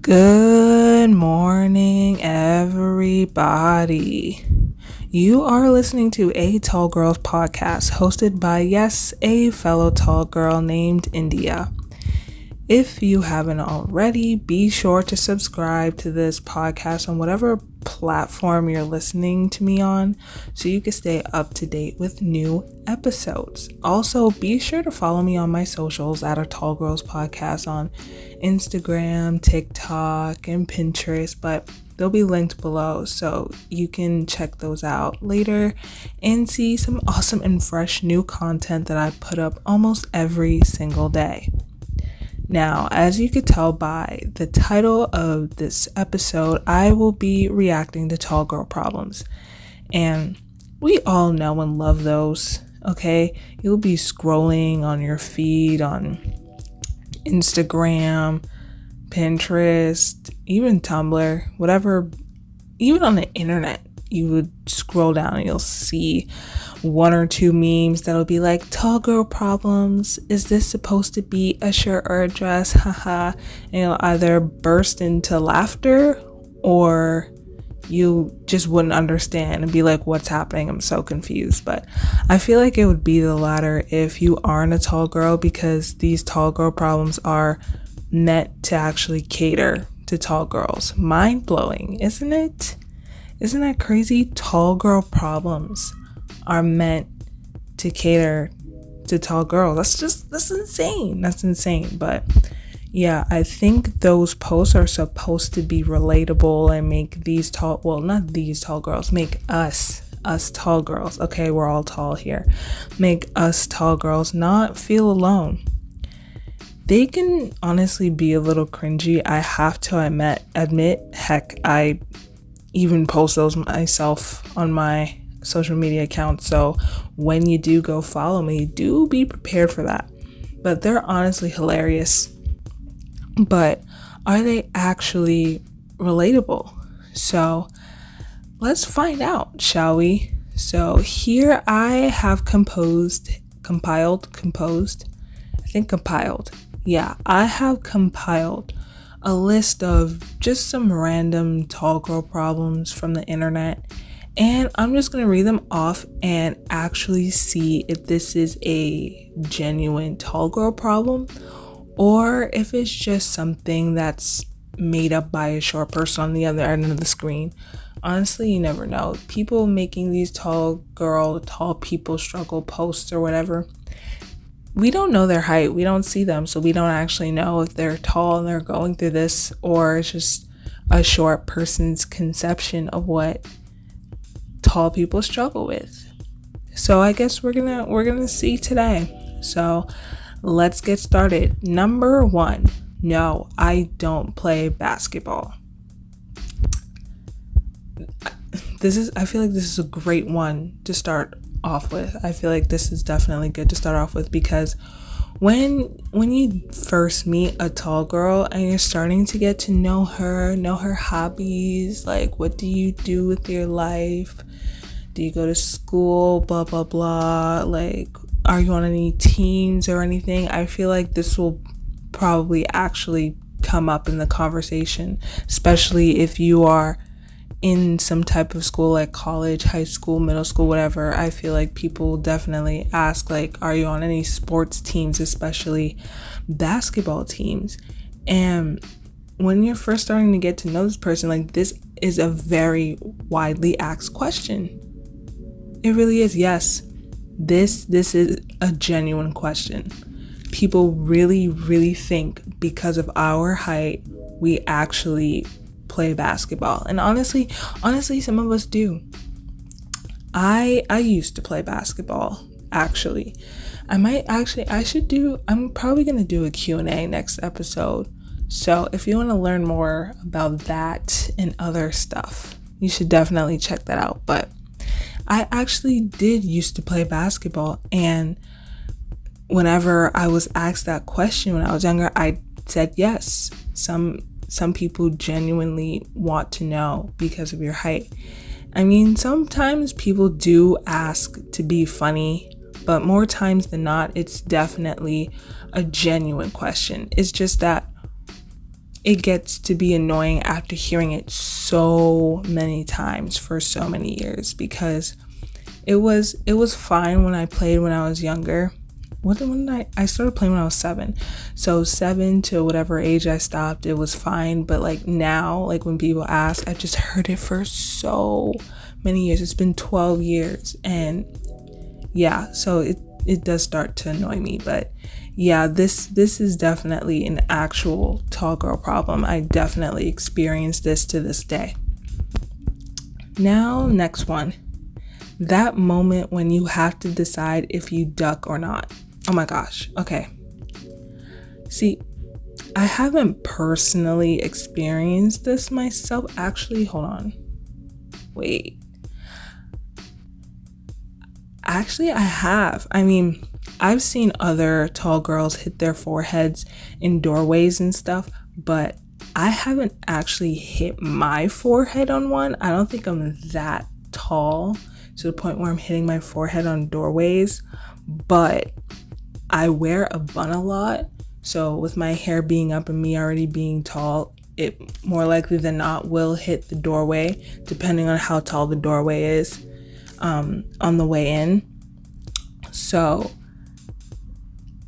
Good morning, everybody. You are listening to a Tall Girls podcast hosted by, yes, a fellow tall girl named India. If you haven't already, be sure to subscribe to this podcast on whatever platform you're listening to me on so you can stay up to date with new episodes. Also, be sure to follow me on my socials at a Tall Girls Podcast on Instagram, TikTok, and Pinterest, but they'll be linked below so you can check those out later and see some awesome and fresh new content that I put up almost every single day. Now, as you could tell by the title of this episode, I will be reacting to tall girl problems. And we all know and love those, okay? You'll be scrolling on your feed on Instagram, Pinterest, even Tumblr, whatever, even on the internet. You would scroll down and you'll see one or two memes that'll be like, tall girl problems, is this supposed to be a shirt or a dress? Haha. And you'll either burst into laughter or you just wouldn't understand and be like, what's happening? I'm so confused. But I feel like it would be the latter if you aren't a tall girl, because these tall girl problems are meant to actually cater to tall girls. Mind blowing, isn't it? Isn't that crazy? Tall girl problems are meant to cater to tall girls. That's insane. That's insane. But yeah, I think those posts are supposed to be relatable and make these tall, well, not these tall girls, make us tall girls. Okay, we're all tall here. Make us tall girls not feel alone. They can honestly be a little cringy. I have to admit, heck, I even post those myself on my social media account. So when you do go follow me, do be prepared for that. But they're honestly hilarious. But are they actually relatable? So let's find out, shall we? So here I have compiled. Yeah, I have compiled a list of just some random tall girl problems from the internet, and I'm just going to read them off and actually see if this is a genuine tall girl problem or if it's just something that's made up by a short person on the other end of the screen. Honestly, you never know. People making these tall people struggle posts or whatever, we don't know their height. We don't see them, so we don't actually know if they're tall and they're going through this, or it's just a short person's conception of what tall people struggle with. So I guess we're gonna see today. So let's get started. Number 1, no, I don't play basketball. I feel like this is a great one to start off with. I feel like this is definitely good to start off with, because when you first meet a tall girl and you're starting to get to know her hobbies, like what do you do with your life? Do you go to school? Blah, blah, blah. Like, are you on any teams or anything? I feel like this will probably actually come up in the conversation, especially if you are in some type of school like college, high school, middle school, whatever. I feel like people definitely ask, like, are you on any sports teams, especially basketball teams? And when you're first starting to get to know this person, like, this is a very widely asked question. It really is. Yes, this is a genuine question. People really, really think because of our height, we actually play basketball. And honestly, some of us do. I used to play basketball, actually. I'm probably going to do a Q&A next episode. So if you want to learn more about that and other stuff, you should definitely check that out. But I actually did used to play basketball, and whenever I was asked that question when I was younger, I said yes. Some people genuinely want to know because of your height. I mean, sometimes people do ask to be funny, but more times than not, it's definitely a genuine question. It's just that it gets to be annoying after hearing it so many times for so many years, because it was fine when I played when I was younger. When did I started playing when I was 7. So 7 to whatever age I stopped, it was fine. But like now, like when people ask, I just heard it for so many years. It's been 12 years. And yeah, so it does start to annoy me. But yeah, this is definitely an actual tall girl problem. I definitely experienced this to this day. Now, next one. That moment when you have to decide if you duck or not. Oh my gosh. Okay. See, I haven't personally experienced this myself. Actually, hold on. Wait. Actually, I have. I mean, I've seen other tall girls hit their foreheads in doorways and stuff, but I haven't actually hit my forehead on one. I don't think I'm that tall to the point where I'm hitting my forehead on doorways, but I wear a bun a lot. So with my hair being up and me already being tall, it more likely than not will hit the doorway, depending on how tall the doorway is on the way in. So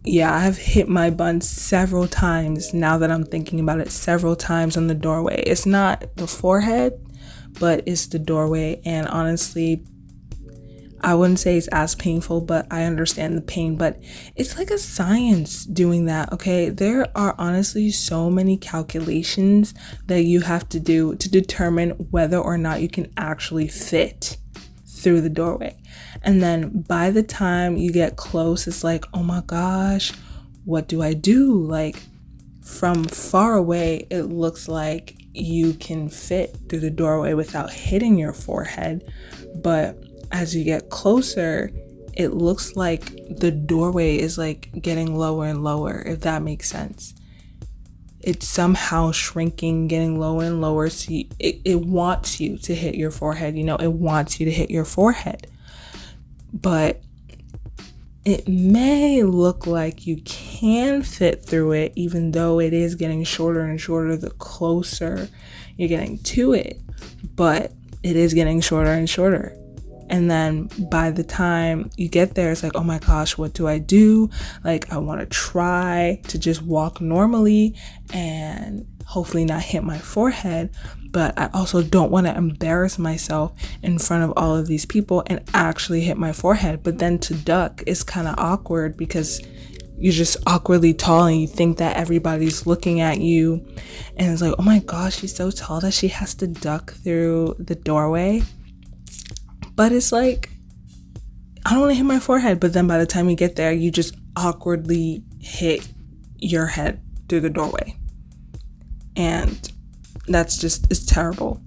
yeah, I've hit my bun several times now that I'm thinking about it, several times on the doorway. It's not the forehead, but it's the doorway. And honestly, I wouldn't say it's as painful, but I understand the pain. But it's like a science doing that, okay? There are honestly so many calculations that you have to do to determine whether or not you can actually fit through the doorway. And then by the time you get close, it's like, oh my gosh, what do I do? Like, from far away, it looks like you can fit through the doorway without hitting your forehead. But as you get closer, it looks like the doorway is like getting lower and lower, if that makes sense. It's somehow shrinking, getting lower and lower. So it wants you to hit your forehead, it wants you to hit your forehead. But it may look like you can fit through it, even though it is getting shorter and shorter the closer you're getting to it. But it is getting shorter and shorter. And then by the time you get there, it's like, oh my gosh, what do I do? Like, I want to try to just walk normally and hopefully not hit my forehead. But I also don't want to embarrass myself in front of all of these people and actually hit my forehead. But then to duck is kind of awkward because you're just awkwardly tall and you think that everybody's looking at you. And it's like, oh my gosh, she's so tall that she has to duck through the doorway. But it's like, I don't want to hit my forehead. But then by the time you get there, you just awkwardly hit your head through the doorway. And it's terrible.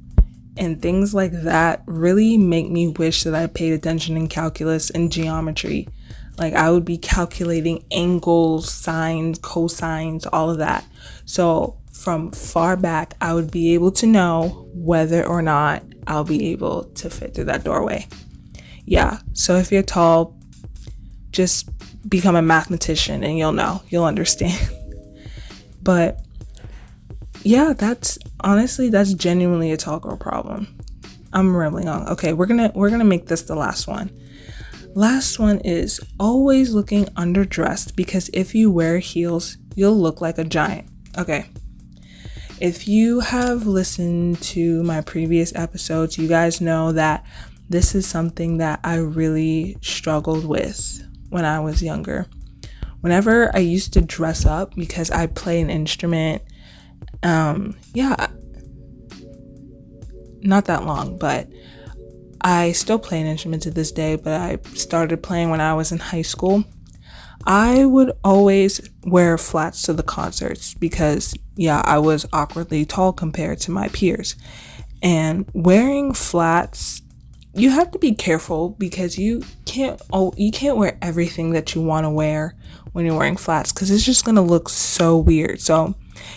And things like that really make me wish that I paid attention in calculus and geometry. Like, I would be calculating angles, sines, cosines, all of that. So from far back, I would be able to know whether or not I'll be able to fit through that doorway. Yeah, so if you're tall, just become a mathematician and you'll understand. But yeah, that's genuinely a tall girl problem. I'm rambling on. Okay, we're gonna make this the last one. Last one is always looking underdressed, because if you wear heels, you'll look like a giant. Okay. If you have listened to my previous episodes, you guys know that this is something that I really struggled with when I was younger. Whenever I used to dress up because I play an instrument, not that long, but I still play an instrument to this day, but I started playing when I was in high school. I would always wear flats to the concerts because, I was awkwardly tall compared to my peers. And wearing flats, you have to be careful because you can't wear everything that you want to wear when you're wearing flats, because it's just going to look so weird. So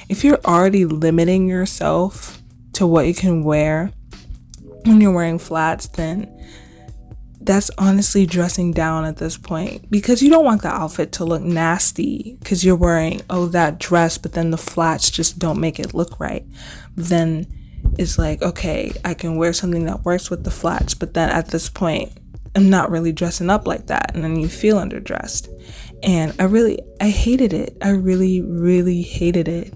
if you're already limiting yourself to what you can wear when you're wearing flats, then that's honestly dressing down at this point, because you don't want the outfit to look nasty because you're wearing, oh, that dress, but then the flats just don't make it look right. Then it's like, okay, I can wear something that works with the flats, but then at this point, I'm not really dressing up like that. And then you feel underdressed. And I hated it. I really, really hated it.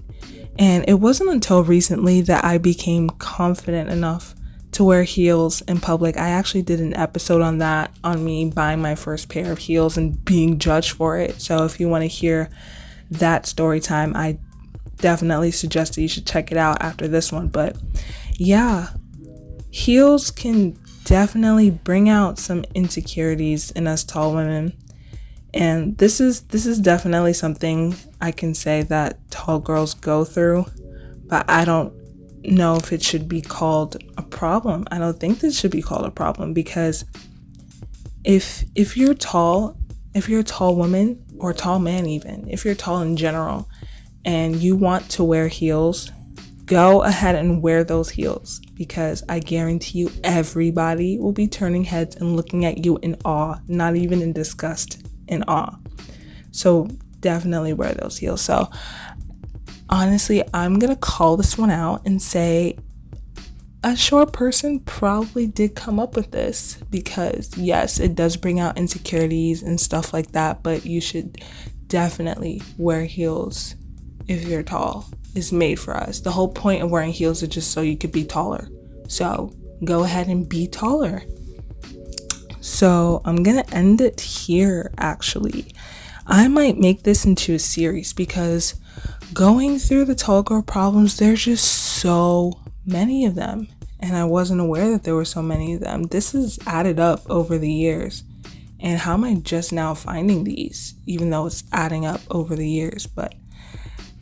And it wasn't until recently that I became confident enough to wear heels in public. I actually did an episode on that, on me buying my first pair of heels and being judged for it. So if you want to hear that story time, I definitely suggest that you should check it out after this one. But yeah, heels can definitely bring out some insecurities in us tall women. And this is definitely something I can say that tall girls go through, but I don't know if it should be called a problem. I don't think this should be called a problem, because if you're tall, if you're a tall woman or tall man, even if you're tall in general and you want to wear heels, go ahead and wear those heels, because I guarantee you everybody will be turning heads and looking at you in awe, not even in disgust, in awe. So definitely wear those heels. So honestly, I'm gonna call this one out and say a short person probably did come up with this, because yes, it does bring out insecurities and stuff like that, but you should definitely wear heels if you're tall. It's made for us. The whole point of wearing heels is just so you could be taller. So go ahead and be taller. So I'm gonna end it here, actually. I might make this into a series, because going through the tall girl problems, there's just so many of them. And I wasn't aware that there were so many of them. This has added up over the years. And how am I just now finding these, even though it's adding up over the years? But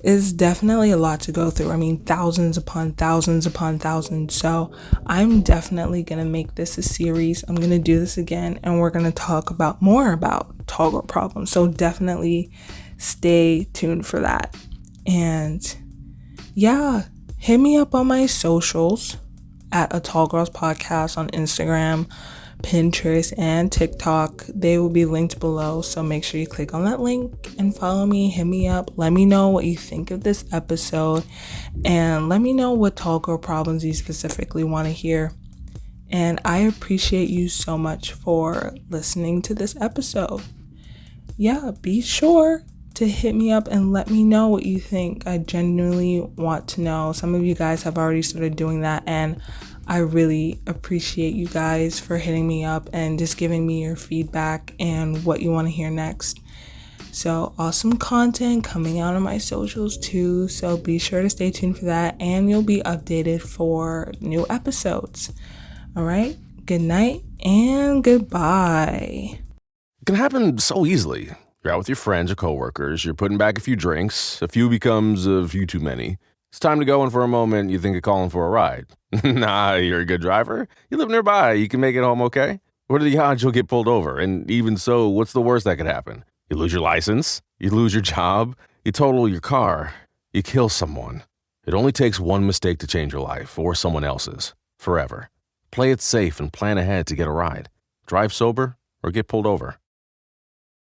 it's definitely a lot to go through. I mean, thousands upon thousands upon thousands. So I'm definitely going to make this a series. I'm going to do this again, and we're going to talk about more about tall girl problems. So definitely stay tuned for that. And yeah, hit me up on my socials at A Tall Girls Podcast on Instagram, Pinterest, and TikTok. They will be linked below, so make sure you click on that link and follow me. Hit me up. Let me know what you think of this episode, and let me know what tall girl problems you specifically want to hear. And I appreciate you so much for listening to this episode. Yeah, be sure to hit me up and let me know what you think. I genuinely want to know. Some of you guys have already started doing that, and I really appreciate you guys for hitting me up and just giving me your feedback and what you want to hear next. So awesome content coming out on my socials too. So be sure to stay tuned for that, and you'll be updated for new episodes. All right. Good night and goodbye. It can happen so easily. You're out with your friends or coworkers, you're putting back a few drinks, a few becomes a few too many. It's time to go, and for a moment, you think of calling for a ride. Nah, you're a good driver. You live nearby. You can make it home okay. What are the odds you'll get pulled over? And even so, what's the worst that could happen? You lose your license. You lose your job. You total your car. You kill someone. It only takes one mistake to change your life, or someone else's, forever. Play it safe and plan ahead to get a ride. Drive sober or get pulled over.